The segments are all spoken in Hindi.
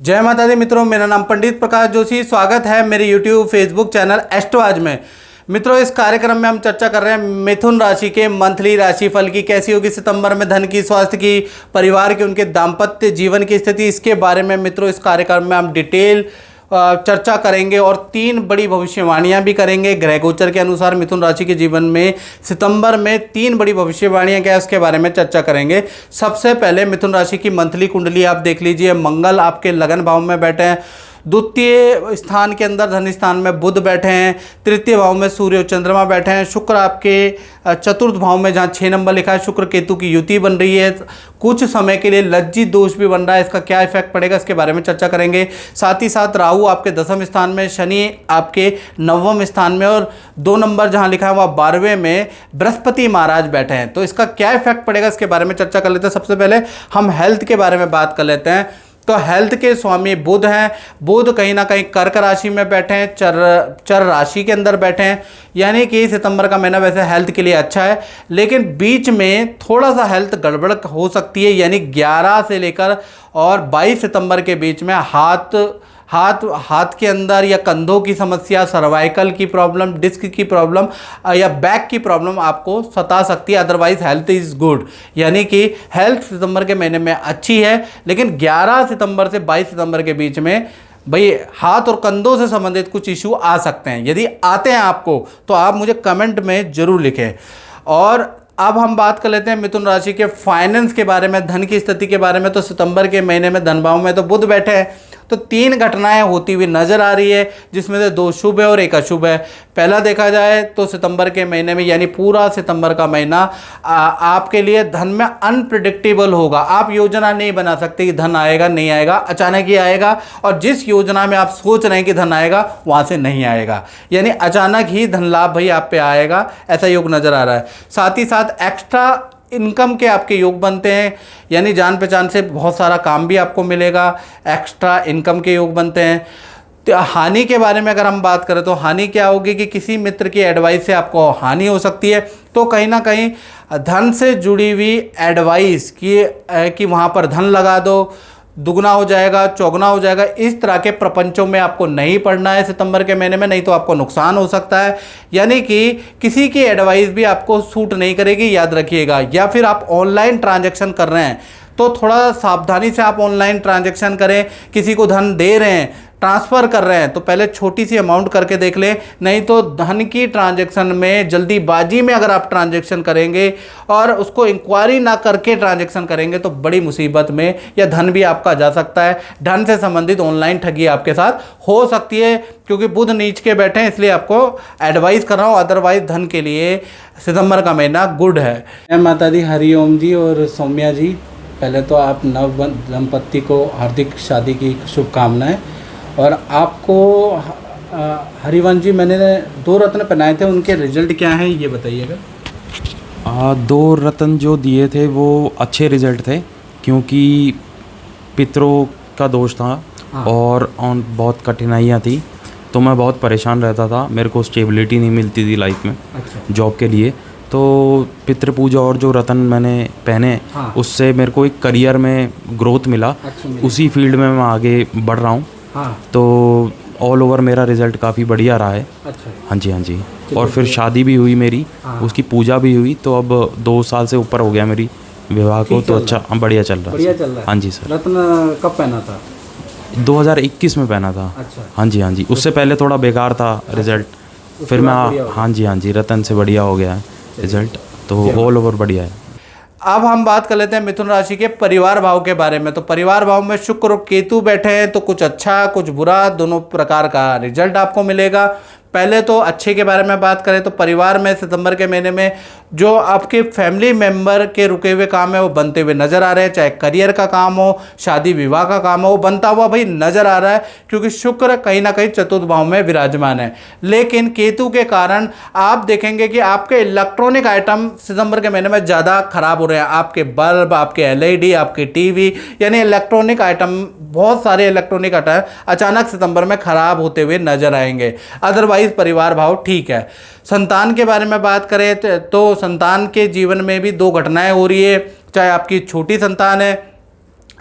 जय माता दी मित्रों, मेरा नाम पंडित प्रकाश जोशी। स्वागत है मेरे YouTube फेसबुक चैनल एस्ट्रोआज में। मित्रों, इस कार्यक्रम में हम चर्चा कर रहे हैं मिथुन राशि के मंथली राशिफल की। कैसी होगी सितंबर में धन की, स्वास्थ्य की, परिवार की, उनके दाम्पत्य जीवन की स्थिति, इसके बारे में मित्रों इस कार्यक्रम में हम डिटेल चर्चा करेंगे और 3 बड़ी भविष्यवाणियां भी करेंगे। ग्रह गोचर के अनुसार मिथुन राशि के जीवन में सितंबर में 3 बड़ी भविष्यवाणियां क्या है उसके बारे में चर्चा करेंगे। सबसे पहले मिथुन राशि की मंथली कुंडली आप देख लीजिए। मंगल आपके लगन भाव में बैठे हैं, द्वितीय स्थान के अंदर धन स्थान में बुध बैठे हैं, तृतीय भाव में सूर्य और चंद्रमा बैठे हैं, शुक्र आपके चतुर्थ भाव में जहां 6 नंबर लिखा है शुक्र केतु की युति बन रही है। कुछ समय के लिए लज्जित दोष भी बन रहा है, इसका क्या इफेक्ट पड़ेगा इसके बारे में चर्चा करेंगे। साथ ही साथ राहु आपके 10वें स्थान में, शनि आपके 9वें स्थान में और 2 नंबर जहां लिखा है वह 12वें में बृहस्पति महाराज बैठे हैं। तो इसका क्या इफेक्ट पड़ेगा इसके बारे में चर्चा कर लेते हैं। सबसे पहले हम हेल्थ के बारे में बात कर लेते हैं। तो हेल्थ के स्वामी बुध हैं। बुध कहीं ना कहीं कर्क राशि में बैठे हैं, चर राशि के अंदर बैठे हैं, यानी कि सितंबर का महीना वैसे हेल्थ के लिए अच्छा है, लेकिन बीच में थोड़ा सा हेल्थ गड़बड़ हो सकती है। यानी 11 से लेकर और 22 सितंबर के बीच में हाथ के अंदर या कंधों की समस्या, सर्वाइकल की प्रॉब्लम, डिस्क की प्रॉब्लम या बैक की प्रॉब्लम आपको सता सकती है। अदरवाइज हेल्थ इज़ गुड, यानी कि हेल्थ सितंबर के महीने में अच्छी है, लेकिन 11 सितंबर से 22 सितंबर के बीच में भाई हाथ और कंधों से संबंधित कुछ इशू आ सकते हैं। यदि आते हैं आपको तो आप मुझे कमेंट में ज़रूर लिखें। और अब हम बात कर लेते हैं मिथुन राशि के फाइनेंस के बारे में, धन की स्थिति के बारे में। तो सितंबर के महीने में धन भाव में तो बुध बैठे हैं, तो 3 घटनाएं होती हुई नजर आ रही है, जिसमें से 2 शुभ है और 1 अशुभ है। पहला देखा जाए तो सितंबर के महीने में यानी पूरा सितंबर का महीना आपके लिए धन में अनप्रिडिक्टेबल होगा। आप योजना नहीं बना सकते कि धन आएगा नहीं आएगा, अचानक ही आएगा, और जिस योजना में आप सोच रहे हैं कि धन आएगा वहां से नहीं आएगा, यानी अचानक ही धन लाभ भाई आप पे आएगा, ऐसा योग नजर आ रहा है। साथ ही साथ एक्स्ट्रा इनकम के आपके योग बनते हैं, यानी जान पहचान से बहुत सारा काम भी आपको मिलेगा, एक्स्ट्रा इनकम के योग बनते हैं। तो हानि के बारे में अगर हम बात करें तो हानि क्या होगी कि किसी मित्र की एडवाइस से आपको हानि हो सकती है। तो कहीं ना कहीं धन से जुड़ी हुई एडवाइस कि वहाँ पर धन लगा दो, दुगना हो जाएगा, चौगुना हो जाएगा, इस तरह के प्रपंचों में आपको नहीं पड़ना है सितंबर के महीने में, नहीं तो आपको नुकसान हो सकता है। यानी कि किसी की एडवाइस भी आपको सूट नहीं करेगी, याद रखिएगा। या फिर आप ऑनलाइन ट्रांजैक्शन कर रहे हैं तो थोड़ा सावधानी से आप ऑनलाइन ट्रांजैक्शन करें। किसी को धन दे रहे हैं, ट्रांसफ़र कर रहे हैं, तो पहले छोटी सी अमाउंट करके देख लें, नहीं तो धन की ट्रांजैक्शन में जल्दीबाजी में अगर आप ट्रांजैक्शन करेंगे और उसको इंक्वायरी ना करके ट्रांजैक्शन करेंगे तो बड़ी मुसीबत में या धन भी आपका जा सकता है। धन से संबंधित ऑनलाइन ठगी आपके साथ हो सकती है, क्योंकि बुध नीच के बैठे हैं, इसलिए आपको एडवाइस कर रहा हूँ। अदरवाइज धन के लिए सितंबर का महीना गुड है। माता दी हरिओम जी और सौम्या जी, पहले तो आप नव दंपत्ति को हार्दिक शादी की शुभकामनाएं। और आपको हरिवंश जी, मैंने 2 रत्न पहनाए थे, उनके रिजल्ट क्या हैं ये बताइएगा। 2 रत्न जो दिए थे वो अच्छे रिजल्ट थे, क्योंकि पितरों का दोष था और बहुत कठिनाइयाँ थी, तो मैं बहुत परेशान रहता था, मेरे को स्टेबिलिटी नहीं मिलती थी लाइफ में। अच्छा। जॉब के लिए तो पितृ पूजा और जो रत्न मैंने पहने उससे मेरे को एक करियर में ग्रोथ मिला। अच्छा, उसी फील्ड में मैं आगे बढ़ रहा हूँ। तो ऑल ओवर मेरा रिज़ल्ट काफ़ी बढ़िया रहा है। अच्छा। हाँ जी, हाँ जी। और फिर शादी भी हुई मेरी, उसकी पूजा भी हुई, तो अब 2 साल से ऊपर हो गया मेरी विवाह को, तो अच्छा बढ़िया चल रहा है। हाँ जी सर। रत्न कब पहना था? 2021 में पहना था। अच्छा। हाँ जी, हाँ जी। उससे पहले थोड़ा बेकार था रिज़ल्ट, फिर मैं हाँ जी रतन से बढ़िया हो गया है रिज़ल्ट, तो ऑल ओवर बढ़िया है। अब हम बात कर लेते हैं मिथुन राशि के परिवार भाव के बारे में। तो परिवार भाव में शुक्र और केतु बैठे हैं, तो कुछ अच्छा कुछ बुरा दोनों प्रकार का रिजल्ट आपको मिलेगा। पहले तो अच्छे के बारे में बात करें तो परिवार में सितंबर के महीने में जो आपके फैमिली मेंबर के रुके हुए काम है वो बनते हुए नज़र आ रहे हैं, चाहे करियर का काम हो, शादी विवाह का काम हो, वो बनता हुआ भाई नज़र आ रहा है, क्योंकि शुक्र कहीं ना कहीं चतुर्थ भाव में विराजमान है। लेकिन केतु के कारण आप देखेंगे कि आपके इलेक्ट्रॉनिक आइटम सितंबर के महीने में ज़्यादा खराब हो रहे हैं। आपके बल्ब, आपके LED, आपके TV, यानी इलेक्ट्रॉनिक आइटम, बहुत सारे इलेक्ट्रॉनिक आइटम अचानक सितंबर में खराब होते हुए नजर आएंगे। अदरवाइज परिवार भाव ठीक है। संतान के बारे में बात करें तो संतान के जीवन में भी 2 घटनाएं हो रही है, चाहे आपकी छोटी संतान है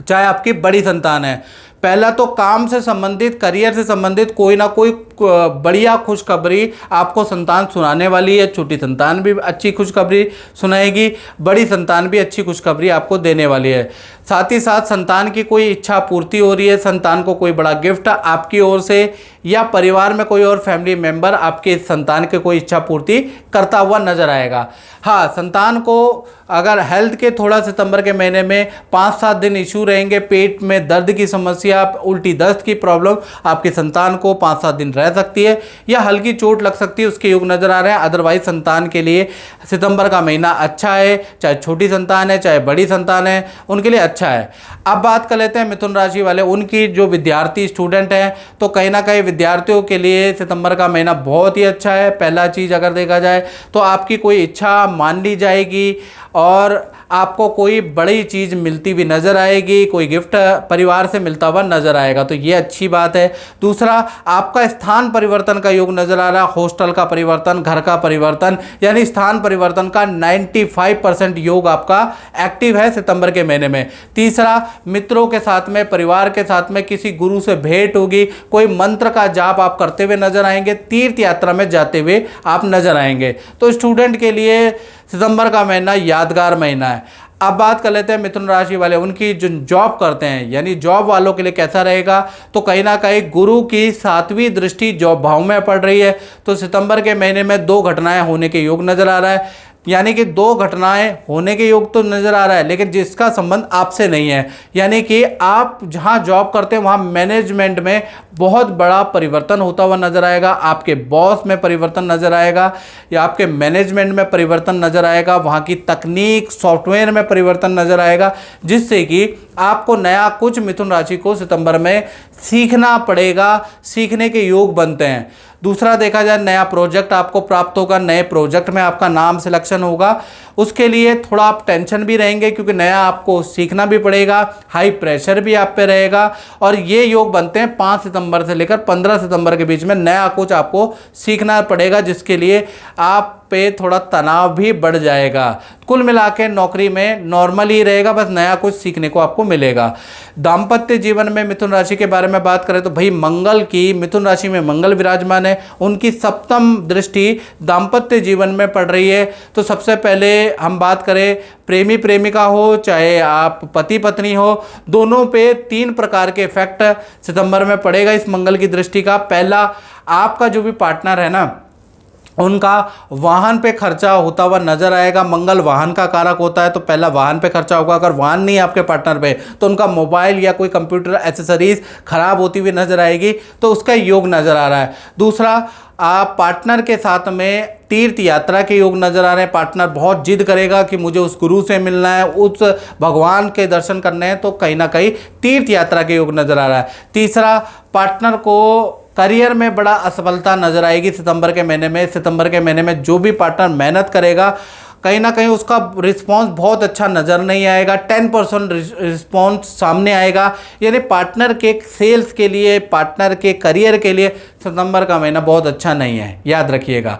चाहे आपकी बड़ी संतान है। पहला तो काम से संबंधित, करियर से संबंधित कोई ना कोई बढ़िया खुशखबरी आपको संतान सुनाने वाली है। छोटी संतान भी अच्छी खुशखबरी सुनाएगी, बड़ी संतान भी अच्छी खुशखबरी आपको देने वाली है। साथ ही साथ संतान की कोई इच्छा पूर्ति हो रही है, संतान को कोई बड़ा गिफ्ट आपकी ओर से या परिवार में कोई और फैमिली मेंबर आपके संतान के कोई इच्छा पूर्ति करता हुआ नजर आएगा। हाँ, संतान को अगर हेल्थ के थोड़ा सितंबर के महीने में 5-7 दिन इशू रहेंगे, पेट में दर्द की समस्या, उल्टी दस्त की प्रॉब्लम आपके संतान को 5-7 दिन रह सकती है या हल्की चोट लग सकती है, उसके योग नजर आ रहे हैं। अदरवाइज संतान के लिए सितंबर का महीना अच्छा है, चाहे छोटी संतान है चाहे बड़ी संतान है, उनके लिए अच्छा है। अब बात कर लेते हैं मिथुन राशि वाले, उनकी जो विद्यार्थी स्टूडेंट हैं, तो कहीं ना कहीं विद्यार्थियों के लिए सितंबर का महीना बहुत ही अच्छा है। पहला चीज़ अगर देखा जाए तो आपकी कोई इच्छा मान ली जाएगी और आपको कोई बड़ी चीज़ मिलती हुई नज़र आएगी, कोई गिफ्ट परिवार से मिलता हुआ नज़र आएगा, तो ये अच्छी बात है। दूसरा, आपका स्थान परिवर्तन का योग नज़र आ रहा है, हॉस्टल का परिवर्तन, घर का परिवर्तन, यानी स्थान परिवर्तन का 95% योग आपका एक्टिव है सितंबर के महीने में। तीसरा, मित्रों के साथ में, परिवार के साथ में किसी गुरु से भेंट होगी, कोई मंत्र का जाप आप करते हुए नजर आएंगे, तीर्थ यात्रा में जाते हुए आप नजर आएंगे। तो स्टूडेंट के लिए सितंबर का महीना यादगार महीना है। अब बात कर लेते हैं मिथुन राशि वाले, उनकी जो जॉब करते हैं यानी जॉब वालों के लिए कैसा रहेगा। तो कहीं ना कहीं गुरु की 7वीं दृष्टि जॉब भाव में पड़ रही है, तो सितंबर के महीने में 2 घटनाएं होने के योग नजर आ रहा है, यानी कि 2 घटनाएं होने के योग तो नजर आ रहा है, लेकिन जिसका संबंध आपसे नहीं है। यानी कि आप जहां जॉब करते हैं वहां मैनेजमेंट में बहुत बड़ा परिवर्तन होता हुआ नजर आएगा, आपके बॉस में परिवर्तन नजर आएगा या आपके मैनेजमेंट में परिवर्तन नजर आएगा, वहां की तकनीक सॉफ्टवेयर में परिवर्तन नजर आएगा, जिससे कि आपको नया कुछ मिथुन राशि को सितंबर में सीखना पड़ेगा, सीखने के योग बनते हैं। दूसरा देखा जाए, नया प्रोजेक्ट आपको प्राप्त होगा, नए प्रोजेक्ट में आपका नाम सिलेक्शन होगा, उसके लिए थोड़ा आप टेंशन भी रहेंगे क्योंकि नया आपको सीखना भी पड़ेगा, हाई प्रेशर भी आप पे रहेगा। और ये योग बनते हैं 5 सितंबर से लेकर 15 सितंबर के बीच में नया कुछ आपको सीखना पड़ेगा, जिसके लिए आप पे थोड़ा तनाव भी बढ़ जाएगा। कुल मिला के नौकरी में नॉर्मल ही रहेगा, बस नया कुछ सीखने को आपको मिलेगा। दाम्पत्य जीवन में मिथुन राशि के बारे में बात करें तो भाई मंगल की, मिथुन राशि में मंगल विराजमान है, उनकी 7वीं दृष्टि दाम्पत्य जीवन में पड़ रही है। तो सबसे पहले हम बात करें, प्रेमी प्रेमिका हो चाहे आप पति पत्नी हो, दोनों पे 3 प्रकार के इफेक्ट सितंबर में पड़ेगा इस मंगल की दृष्टि का। पहला, आपका जो भी पार्टनर है ना, उनका वाहन पे खर्चा होता हुआ नजर आएगा। मंगल वाहन का कारक होता है, तो पहला वाहन पे खर्चा होगा। अगर वाहन नहीं है आपके पार्टनर पे तो उनका मोबाइल या कोई कंप्यूटर एसेसरीज खराब होती हुई नजर आएगी, तो उसका योग नजर आ रहा है। दूसरा, आप पार्टनर के साथ में तीर्थ यात्रा के योग नजर आ रहे हैं। पार्टनर बहुत जिद करेगा कि मुझे उस गुरु से मिलना है, उस भगवान के दर्शन करने हैं, तो कहीं ना कहीं तीर्थ यात्रा के योग नजर आ रहा है। तीसरा, पार्टनर को करियर में बड़ा असफलता नजर आएगी सितंबर के महीने में। सितंबर के महीने में जो भी पार्टनर मेहनत करेगा, कहीं ना कहीं उसका रिस्पॉन्स बहुत अच्छा नज़र नहीं आएगा, 10% रिस्पॉन्स सामने आएगा। यानी पार्टनर के सेल्स के लिए, पार्टनर के करियर के लिए सितंबर का महीना बहुत अच्छा नहीं है, याद रखिएगा।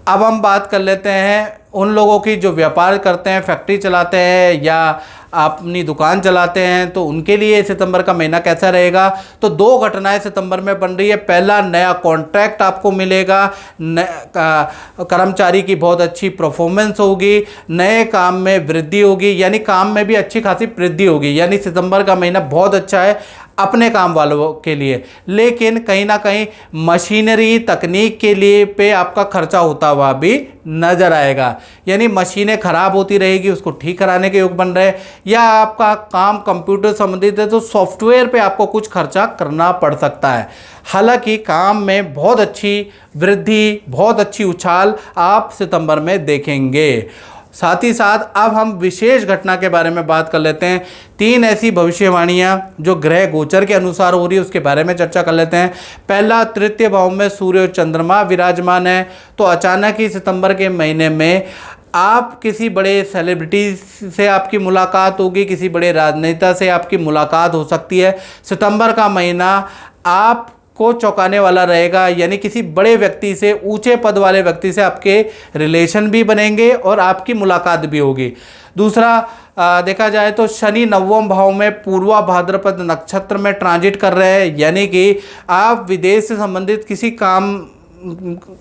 अब हम बात कर लेते हैं उन लोगों की जो व्यापार करते हैं, फैक्ट्री चलाते हैं या अपनी दुकान चलाते हैं, तो उनके लिए सितंबर का महीना कैसा रहेगा। तो 2 घटनाएं सितंबर में बन रही है। पहला, नया कॉन्ट्रैक्ट आपको मिलेगा, कर्मचारी की बहुत अच्छी परफॉर्मेंस होगी, नए काम में वृद्धि होगी, यानी काम में भी अच्छी खासी वृद्धि होगी। यानी सितंबर का महीना बहुत अच्छा है अपने काम वालों के लिए। लेकिन कहीं ना कहीं मशीनरी तकनीक के लिए पे आपका खर्चा होता हुआ भी नजर आएगा, यानी मशीनें खराब होती रहेगी, उसको ठीक कराने के योग बन रहे, या आपका काम कंप्यूटर संबंधित है तो सॉफ्टवेयर पे आपको कुछ खर्चा करना पड़ सकता है। हालांकि काम में बहुत अच्छी वृद्धि, बहुत अच्छी उछाल आप सितंबर में देखेंगे। साथ ही साथ अब हम विशेष घटना के बारे में बात कर लेते हैं। 3 ऐसी भविष्यवाणियां जो ग्रह गोचर के अनुसार हो रही है उसके बारे में चर्चा कर लेते हैं। पहला, तृतीय भाव में सूर्य और चंद्रमा विराजमान है, तो अचानक ही सितंबर के महीने में आप किसी बड़े सेलिब्रिटी से आपकी मुलाकात होगी, किसी बड़े राजनेता से आपकी मुलाकात हो सकती है। सितंबर का महीना आप को चौंकाने वाला रहेगा, यानी किसी बड़े व्यक्ति से, ऊंचे पद वाले व्यक्ति से आपके रिलेशन भी बनेंगे और आपकी मुलाकात भी होगी। दूसरा देखा जाए तो शनि 9वें भाव में पूर्वा भाद्रपद नक्षत्र में ट्रांजिट कर रहे हैं, यानी कि आप विदेश से संबंधित किसी काम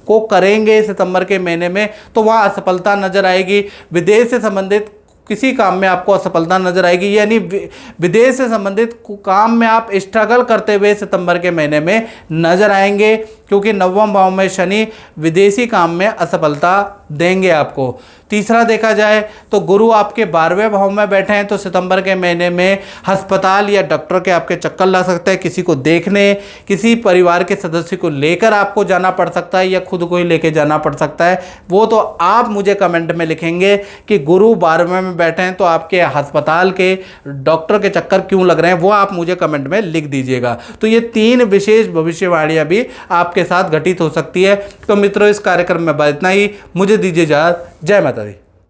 को करेंगे सितंबर के महीने में तो वहाँ असफलता नजर आएगी। विदेश से संबंधित किसी काम में आपको असफलता नजर आएगी, यानी विदेश से संबंधित काम में आप स्ट्रगल करते हुए सितंबर के महीने में नजर आएंगे, क्योंकि 9वें भाव में शनि विदेशी काम में असफलता देंगे आपको। तीसरा देखा जाए तो गुरु आपके 12वें भाव में बैठे हैं, तो सितंबर के महीने में अस्पताल या डॉक्टर के आपके चक्कर लग सकते हैं, किसी को देखने, किसी परिवार के सदस्य को लेकर आपको जाना पड़ सकता है या खुद को ही लेके जाना पड़ सकता है। वो तो आप मुझे कमेंट में लिखेंगे कि गुरु 12वें में बैठे हैं तो आपके अस्पताल के डॉक्टर के चक्कर क्यों लग रहे हैं, वो आप मुझे कमेंट में लिख दीजिएगा। तो ये 3 विशेष भविष्यवाणियां भी आपके साथ घटित हो सकती है। तो मित्रों, इस कार्यक्रम में बस इतना ही। मुझे दीजिए इजाज़त। जय माता दी।